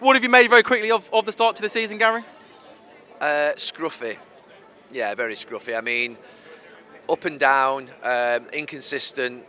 What have you made very quickly of the start to the season, Gary? Scruffy. Yeah, very scruffy. I mean, up and down, inconsistent,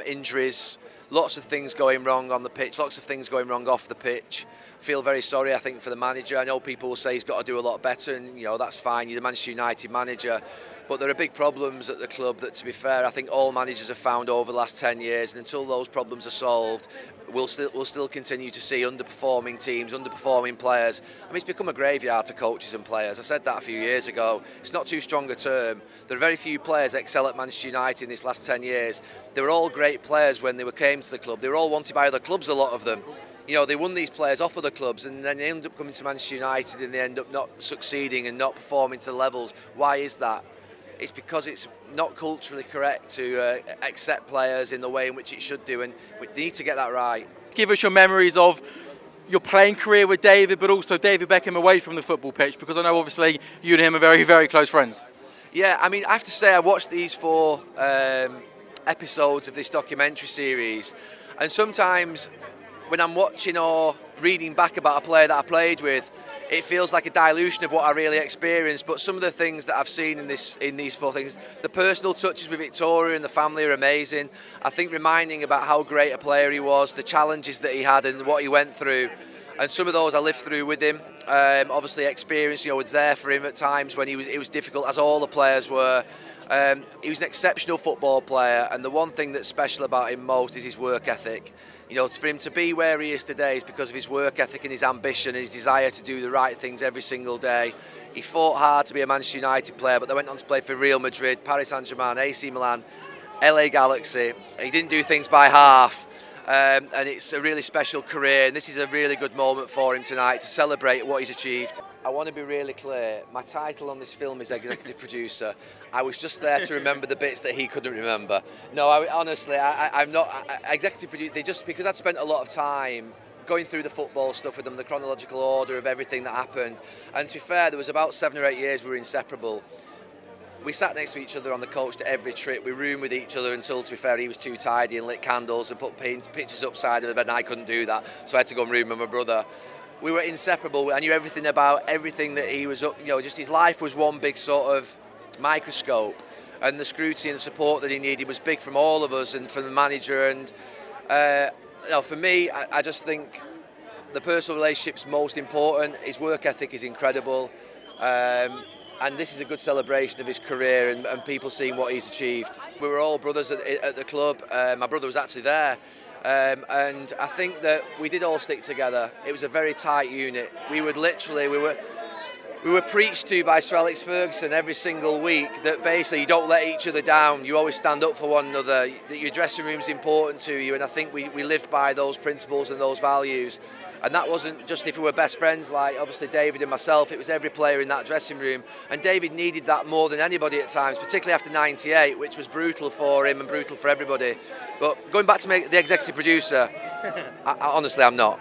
injuries, lots of things going wrong on the pitch, lots of things going wrong off the pitch. Feel very sorry, I think, for the manager. I know people will say he's got to do a lot better, and that's fine. You're the Manchester United manager, but there are big problems at the club that, to be fair, I think all managers have found over the last 10 years. And until those problems are solved, we'll still continue to see underperforming teams, underperforming players. I mean, it's become a graveyard for coaches and players. I said that a few years ago. It's not too strong a term. There are very few players that excel at Manchester United in this last 10 years. They were all great players when they came to the club. They were all wanted by other clubs, a lot of them. They won these players off other clubs, and then they end up coming to Manchester United and they end up not succeeding and not performing to the levels. Why is that? It's because it's not culturally correct to accept players in the way in which it should do, and we need to get that right. Give us your memories of your playing career with David, but also David Beckham away from the football pitch, because I know obviously you and him are very, very close friends. Yeah, I mean, I have to say I watched these 4 episodes of this documentary series, and sometimes when I'm watching or reading back about a player that I played with, it feels like a dilution of what I really experienced. But some of the things that I've seen in these 4 things, the personal touches with Victoria and the family are amazing. I think reminding about how great a player he was, the challenges that he had and what he went through, and some of those I lived through with him. Obviously, experience, was there for him at times when it was difficult, as all the players were. He was an exceptional football player, and the one thing that's special about him most is his work ethic. For him to be where he is today is because of his work ethic and his ambition and his desire to do the right things every single day. He fought hard to be a Manchester United player, but they went on to play for Real Madrid, Paris Saint-Germain, AC Milan, LA Galaxy. He didn't do things by half. And it's a really special career, and this is a really good moment for him tonight to celebrate what he's achieved. I want to be really clear, my title on this film is executive producer. I was just there to remember the bits that he couldn't remember. No, honestly, I'm not executive producer. Because I'd spent a lot of time going through the football stuff with them, the chronological order of everything that happened. And to be fair, there was about 7 or 8 years we were inseparable. We sat next to each other on the coach to every trip. We roomed with each other until, to be fair, he was too tidy and lit candles and put pictures upside of the bed, and I couldn't do that, so I had to go and room with my brother. We were inseparable. I knew everything about everything that he was up. Just his life was one big sort of microscope, and the scrutiny and the support that he needed was big from all of us and from the manager. And for me, I just think the personal relationship's most important. His work ethic is incredible. And this is a good celebration of his career and people seeing what he's achieved. We were all brothers at the club. My brother was actually there. And I think that we did all stick together. It was a very tight unit. We were preached to by Sir Alex Ferguson every single week that basically you don't let each other down. You always stand up for one another. That your dressing room's important to you. And I think we lived by those principles and those values. And that wasn't just if we were best friends like obviously David and myself, it was every player in that dressing room. And David needed that more than anybody at times, particularly after '98, which was brutal for him and brutal for everybody. But going back to the executive producer, honestly, I'm not.